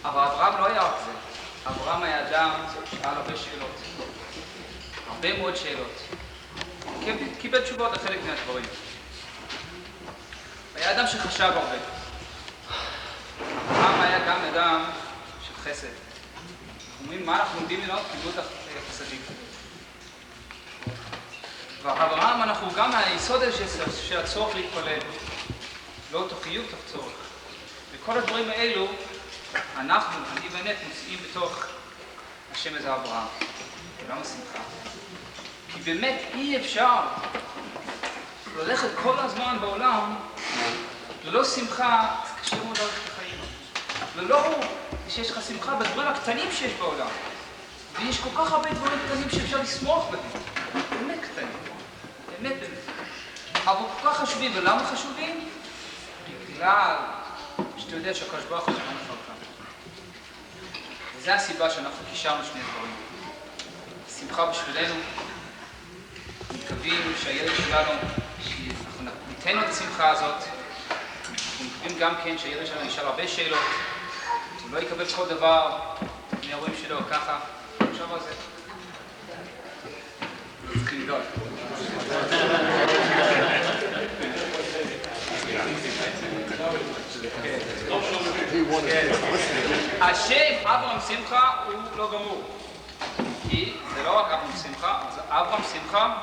אבל אברהם לא היה רק זה. אברהם היה אדם שהיה הרבה שאלות. הרבה מאוד שאלות. קיבל תשובות לחלק מהדברים. היה אדם שחשב הרבה. אברהם היה גם אדם של חסד. אומרים, מה אנחנו לומדים ממנו? קיבלו את החסדים. ואברהם אנחנו גם היסוד של הצורך להתפלל. לא תוך חיוב, תוך צורך. וכל הדברים האלו, אנחנו, אני באמת, מוצאים בתוך השם הזה אברהם. ולמה שמחה? כי באמת אי אפשר ללכת כל הזמן בעולם ללא שמחה, זה קשה מאוד להלכת את החיים. ללא שיש לך שמחה בדברים הקטנים שיש בעולם. ויש כל כך הרבה דברים קטנים שאפשר לשמוח בהם. באמת קטנים. באמת. אבל כל כך חשובים. ולמה חשובים? בגלל שאתה יודע שהקדוש ברוך הוא זמן לך אותם. וזו הסיבה שאנחנו קישרנו שני דברים. שמחה בשבילנו. מקווים שהילד שלנו, שאנחנו ניתן לו את השמחה הזאת. אנחנו מקווים גם כן שהילד שלנו נשאר הרבה שאלות. הוא לא יקבל כל דבר מההורים שלו ככה. עכשיו על זה. צריכים לדעת. השם אברהם שמחה הוא לא גמור. כי זה לא רק אברהם שמחה, זה אברהם שמחה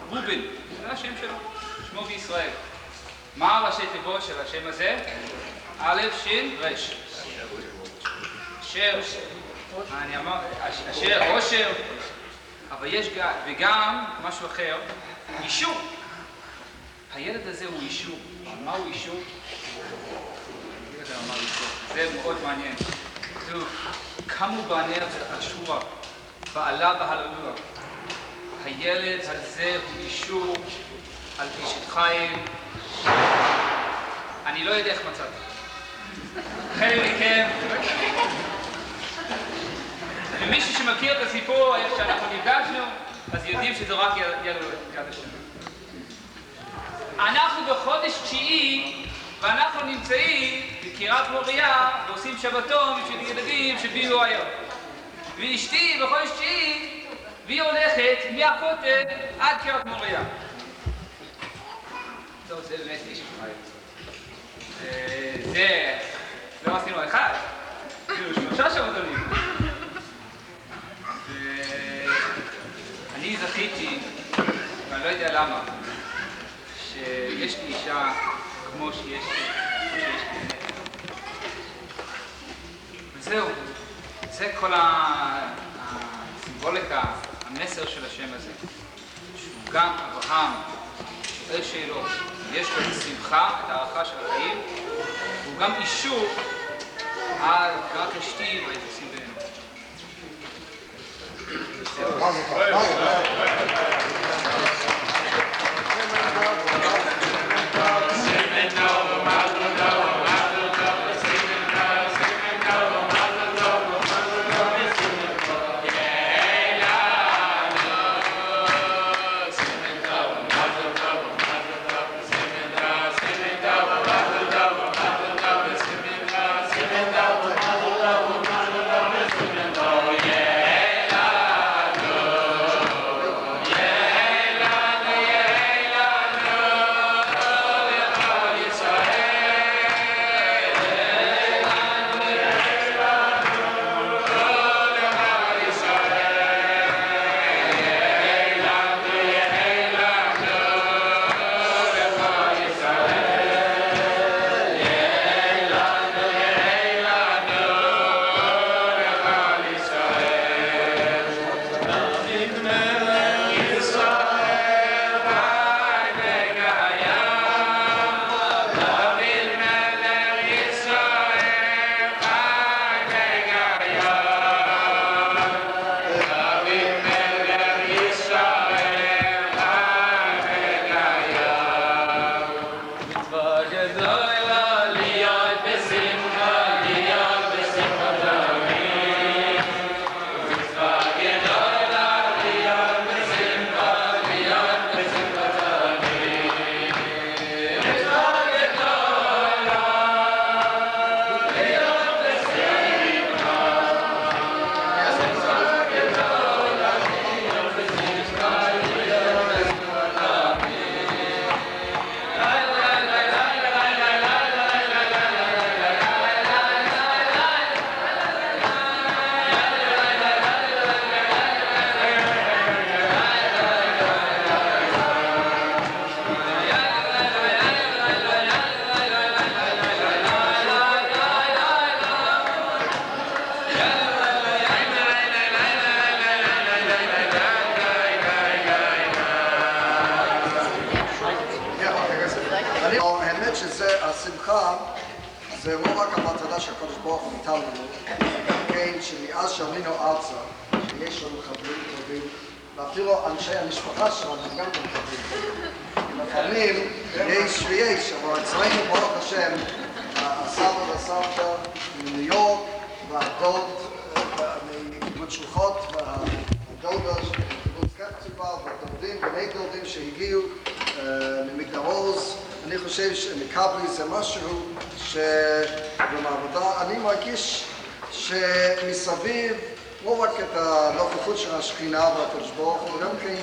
רובן. זה השם שלו, שמו בישראל. מה הראשי תיבות של השם הזה? א', ש', ר'. אשר, אני אמר, אשר, אושר, אבל יש וגם משהו אחר, אישור. הילד הזה הוא אישור. מה הוא אישור? זה מאוד מעניין. קמו בעניה והשורה, בעלה בהללויה. הילד הזה הוא אישור על אשת חיים. אני לא יודע איך מצאתי. חלק מכם. ומישהו שמכיר את הסיפור, איך שאנחנו נפגשנו, אז יודעים שזה רק יד השם. אנחנו בחודש תשיעי, ואנחנו נמצאים בקריית מוריה, ועושים שבתון בשביל ילדים שביאו היום. ואשתי בחודש תשיעי, והיא הולכת מהכותל עד קריית מוריה. טוב, זה באמת איש חיים. זה לא עשינו אחד, כאילו 3 שבתונים. אני זכיתי, ואני לא יודע למה, שיש לי אישה כמו שיש לי. וזהו, זה כל הסימבוליקה, המסר של השם הזה. שהוא גם אברהם, שואל שאלות, יש לו את השמחה, את הערכה של החיים, והוא גם אישור על קראת אשתי והיחסים בינינו. Yeah. זה לא רק המתנה שהקדוש ברוך הוא נתן לנו, כן, שמאז שעלינו ארצה, שיש לנו חברים טובים, ואפילו אנשי המשפחה שלנו גם חברים טובים. לפעמים יש ויש, אבל אצלנו ברוך השם, הסבא והסבתא מניו יורק, והדוד מקיבוץ שלוחות, והדודה של קיבוץ קפציבה, והדודים, בני דודים שהגיעו ממגדל עוז. אני חושב שמקבלי זה משהו שבמעבודה אני מרגיש שמסביב לא רק את הנוכחות של השכינה והקדוש ברוך הוא, גם כן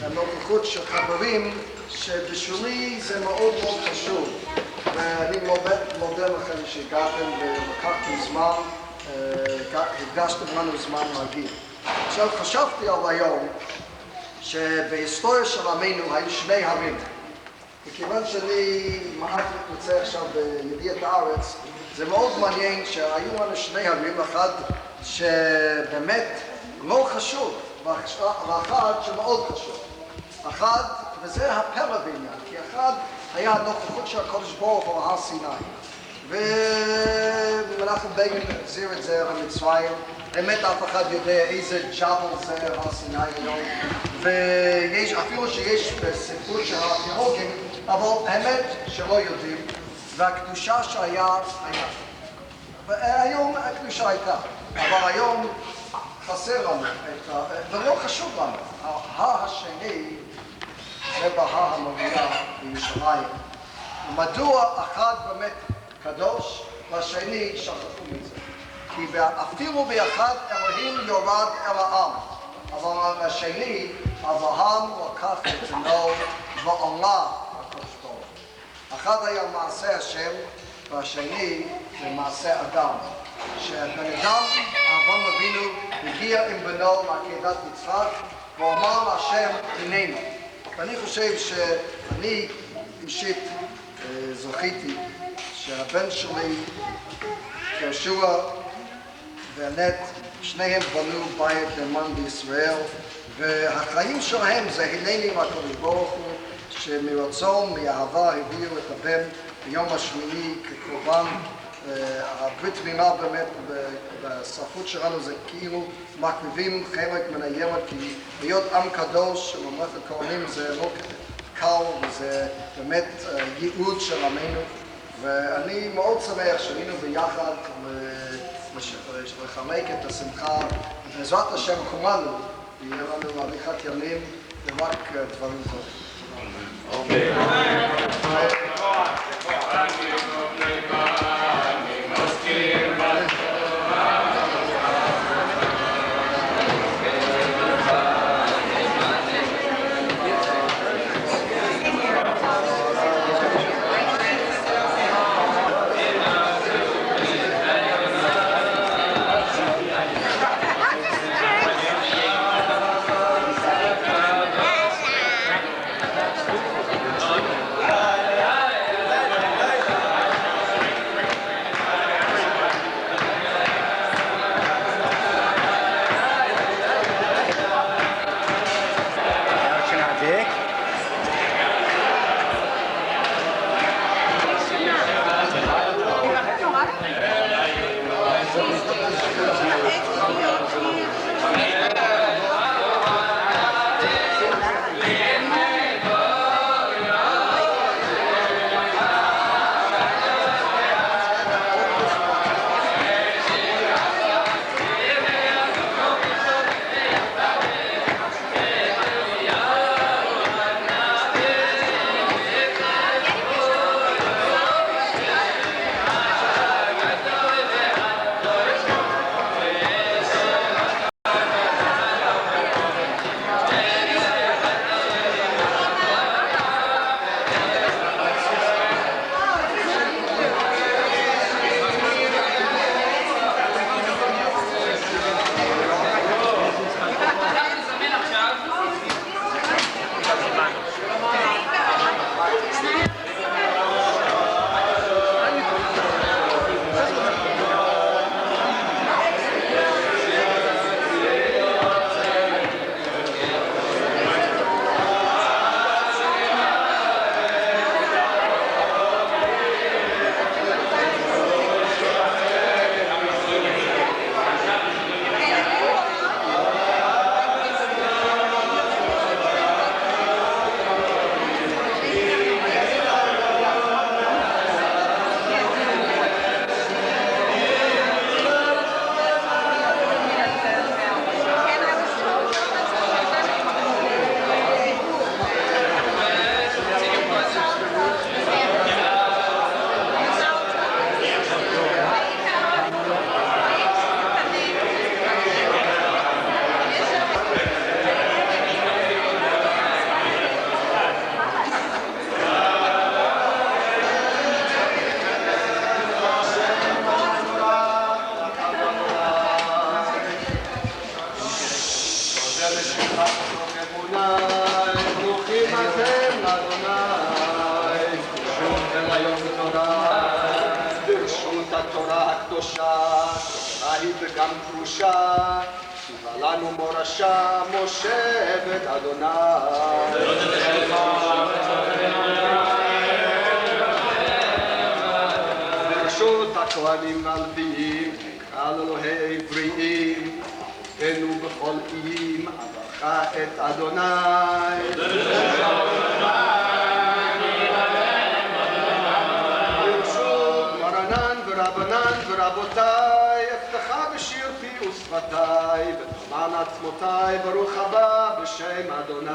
הנוכחות של חברים שבשולי זה מאוד מאוד חשוב. ואני מודה לכם שהגעתם ולקחתם זמן, הקדשתם לנו זמן להגיע. עכשיו חשבתי על היום שבהיסטוריה של עמנו היו שני הרים. וכיוון שאני מעט מתמצא עכשיו בידיעת הארץ, זה מאוד מעניין שהיו לנו שני הרים, אחד שבאמת לא חשוב, ואחד שמאוד חשוב. אחד, וזה הפלא בעניין, כי אחד היה הנוכחות של הקדוש ברוך הוא על הר סיני. ומנחם בגין החזיר את זה למצרים. באמת אף אחד יודע איזה ג'בל זה הר סיני היום. ואפילו שיש בספרות של הארכיאולוגים, אבל האמת שלא יודעים. והקדושה שהיה, היה. והיום הקדושה הייתה. אבל היום חסר לנו, ולא חשוב לנו. ההר השני זה בהר המובילה בירושלים. מדוע אחד באמת קדוש והשני שכחו מזה? כי אפילו באחד אלוהים יורד אל העם, אבל השני אברהם לקח את בנו ועלה לקדוש ברוך הוא. אחד היה מעשה השם והשני זה מעשה אדם. שהבן אדם, אברהם אבינו, הגיע עם בנו מעקדת יצחק ואמר להשם הננו. ואני חושב שאני אישית זכיתי שהבן שלי, יהושע והנט, שניהם בנו בית נאמן בישראל, והחיים שלהם זה הנני מהקדוש ברוך הוא, שמרצון, מאהבה הביאו את הבן ביום השמיני כקורבן. הברית מילה באמת בספרות שלנו זה כאילו מקריבים חלק מן הילד, כי להיות עם קדוש של ממלכת הכהנים זה לא קל וזה באמת ייעוד של עמנו, ואני מאוד שמח שהיינו ביחד לחלק את השמחה, ובעזרת השם כולנו יהיה לנו אריכת ימים ורק דברים טובים. ברוכים אתם לאדוני, שוב אל היום תורה, ברשות התורה הקדושה, היא וגם קדושה, ציווה לנו מורשה, משה עבד אדוני. ברשות הכהנים והלוויים, נקרא לאלוהי בריאים, בנו בכל איים, אברכה את אדוני. ברשות מרנן ורבנן ורבותיי, אפתחה בשיר פי ושפתיי, ותאמן עצמותיי, ברוך הבא בשם אדוני.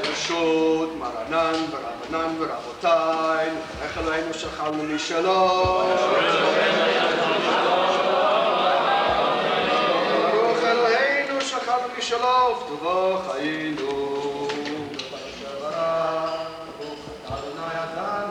ברשות מרנן ורבנן ורבותיי, נברך אלוהינו שחלנו משלום. ברוך אלוהינו שחלנו משלום, ובטובו חיינו. ברוך אתה אדוני אדן.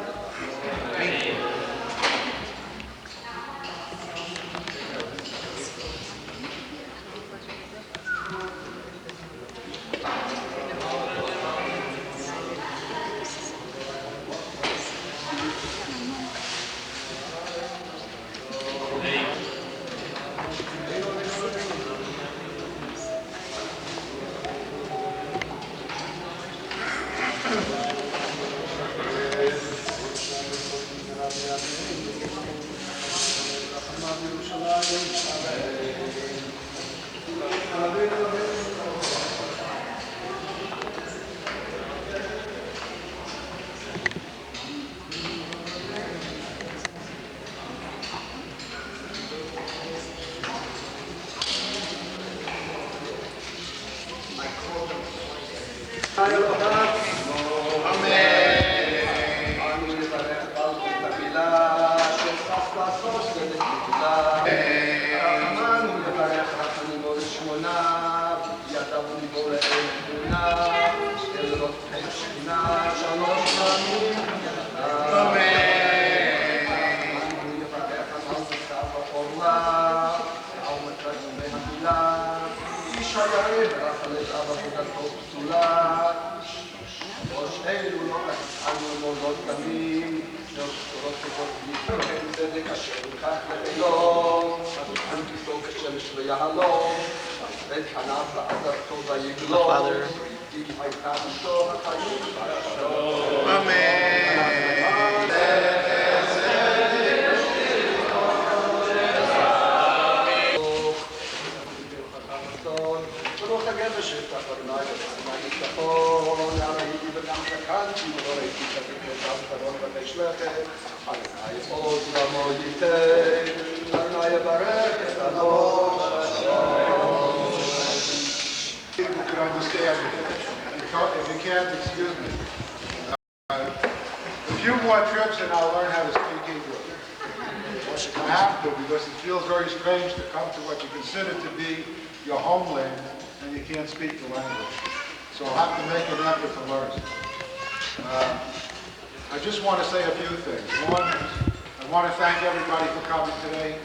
I just want to say a few things. One, I want to thank everybody for coming today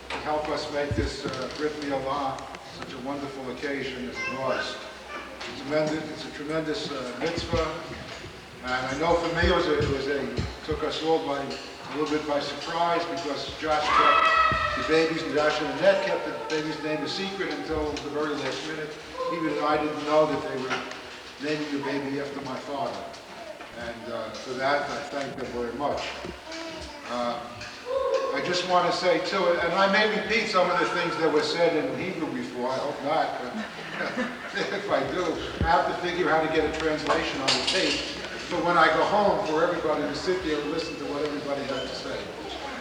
to help us make this Brit Milah such a wonderful occasion as it was. It's a tremendous mitzvah, and I know for me it took us all a little bit by surprise because Josh kept the babies, Josh and Annette kept the baby's name a secret until the very last minute. Even I didn't know that they were naming the baby after my father. And for that, I thank them very much. I just want to say too, and I may repeat some of the things that were said in Hebrew before, I hope not, but if I do, I have to figure how to get a translation on the tape, so when I go home for everybody to sit there and listen to what everybody has to say.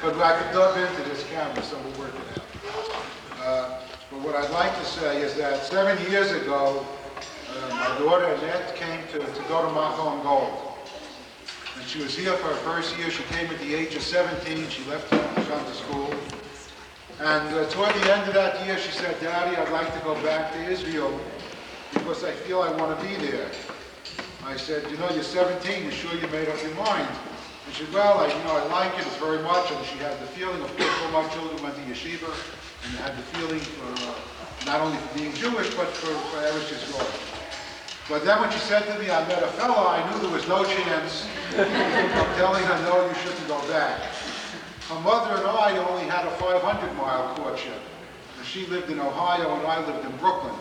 But I could dub into this camera, so we'll work it out. But what I'd like to say is that 7 years ago, my daughter Annette came to go to Machon Gold. And she was here for her first year. She came at the age of 17. She left home to come to school. And toward the end of that year, she said, "Daddy, I'd like to go back to Israel because I feel I want to be there." I said, "You know, you're 17. You sure you made up your mind?" And she said, well, I like it, it's very much, and she had the feeling, of course, all my children went to yeshiva, and they had the feeling for, not only for being Jewish, but for Eretz Yisrael. But then when she said to me, I met a fellow, I knew there was no chance of telling her, no, you shouldn't go back. Her mother and I only had a 500-mile courtship. And she lived in Ohio, and I lived in Brooklyn.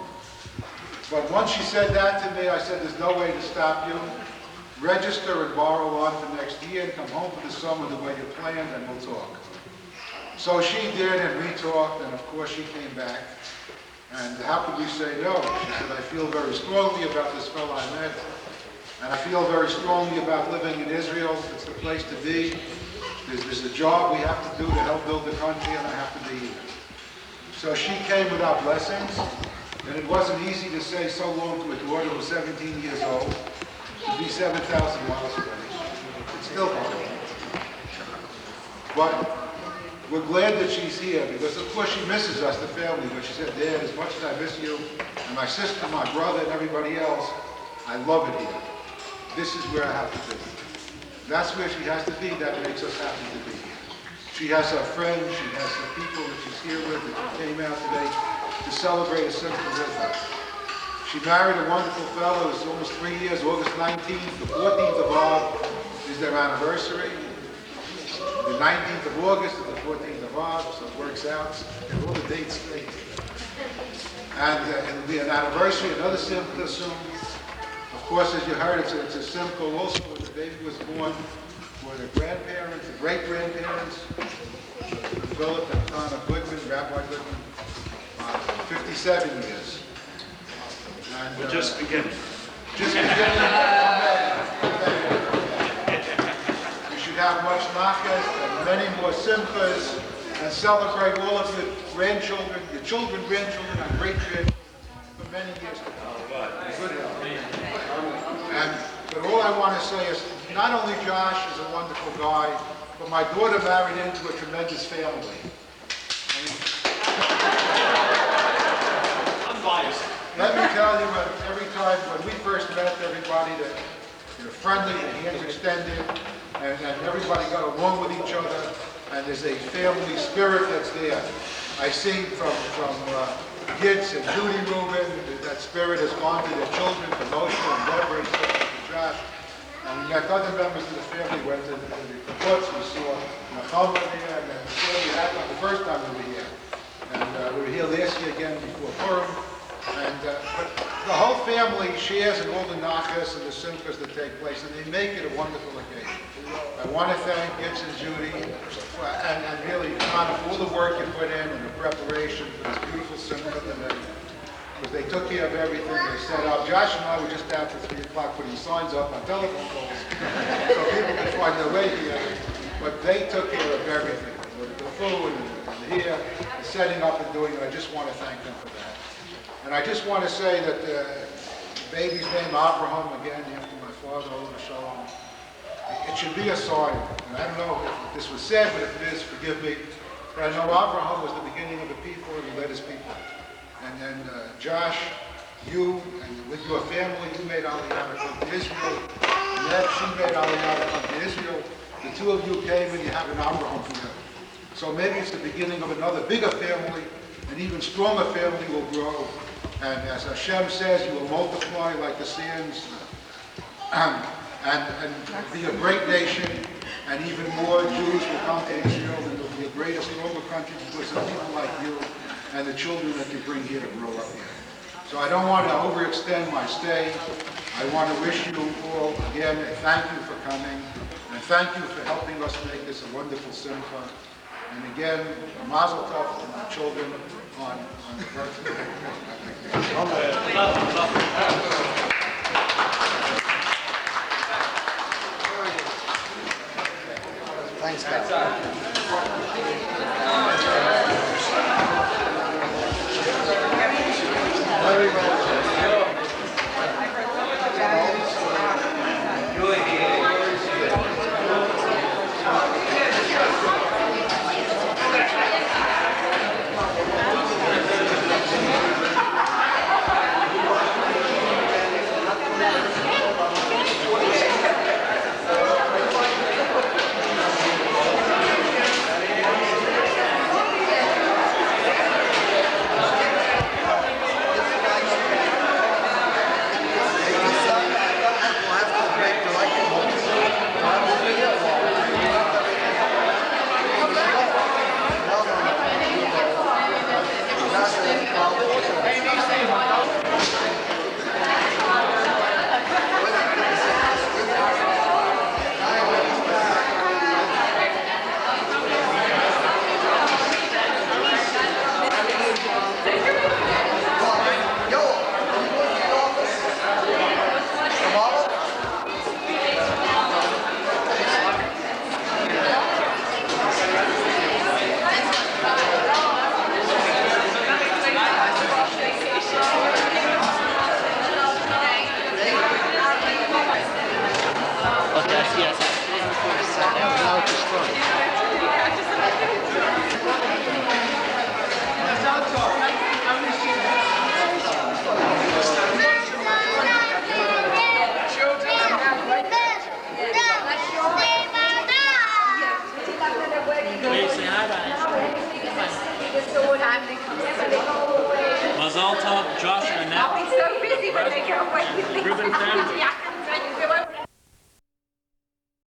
But once she said that to me, I said, there's no way to stop you. Register and borrow on for next year and come home for the summer the way you planned, and we'll talk. So she did, and we talked, and of course she came back. And how could we say no? She said, I feel very strongly about this fellow I met, and I feel very strongly about living in Israel. It's the place to be. There's a job we have to do to help build the country, and I have to be here. So she came with our blessings, and it wasn't easy to say so long to a daughter who was 17 years old, to be 7,000 miles away. It's still hard. But we're glad that she's here, because of course she misses us, the family, but she said, Dad, as much as I miss you, and my sister, my brother, and everybody else, I love it here. This is where I have to be. That's where she has to be. That makes us happy to be here. She has her friends, she has the people that she's here with, that came out today to celebrate a simple with her. She married a wonderful fellow. It's almost 3 years, August 19th. The 14th of Av is their anniversary. The 19th of August and the 14th of Av, so it works out. And all the dates straight. And it'll be an anniversary, another simcha soon. Of course, as you heard, it's a simcha also when the baby was born for the grandparents, the great-grandparents, Philip and Tana Goodman, Rabbi Goodman, 57 years. And, we're just beginning. Just beginning. We should have much nachas and many more simchas and celebrate all of your grandchildren, your children, grandchildren, and great-grandchildren for many years to come. Good health. But all I want to say is, not only Josh is a wonderful guy, but my daughter married into a tremendous family. I'm biased. Let me tell you, every time when we first met everybody, that you're friendly, the hands extended, and everybody got along with each other, and there's a family spirit that's there. I see from Yitz and Judy Rubin, that spirit has gone to their children, to Moshe and Deborah and Josh. And we met other members of the family, went to the kibbutz, we saw Nachama there, and then we had the first time we were here. And we were here last year again before Purim. And but the whole family shares in all the nachas and the simchas that take place, and they make it a wonderful occasion. I want to thank Yitz and Judy, and really Hannah for all the work you put in and the preparation for this beautiful simcha today. Because they took care of everything, they set up. Josh and I were just after 3 o'clock putting signs up on telephone poles so people could find their way here. But they took care of everything, the food and here, the setting up and doing it. I just want to thank them for that. And I just want to say that the baby's name, Abraham, again, after my father, Oliver Shalom, it should be a sign. And I don't know if this was said, but if it is, forgive me. But I know Abraham was the beginning of the people, and he led his people. And then Josh, you, and with your family, you made Aliyah to come to Israel. Ned, she made Aliyah to come to Israel. The two of you came and you have an Abraham together. So maybe it's the beginning of another bigger family, an even stronger family will grow. And as Hashem says, you will multiply like the sands and be a great nation. And even more Jews will come to Israel, and it will be a greater, stronger country because of people like you and the children that you bring here to grow up here. So I don't want to overextend my stay. I want to wish you all again a thank you for coming, and thank you for helping us make this a wonderful simcha. And again, a mazel tov to my children on the birthday. Thanks, guys. Very well. Mazal Tov, Josh and Annette. I'll be so busy when they go away. Ribbon family.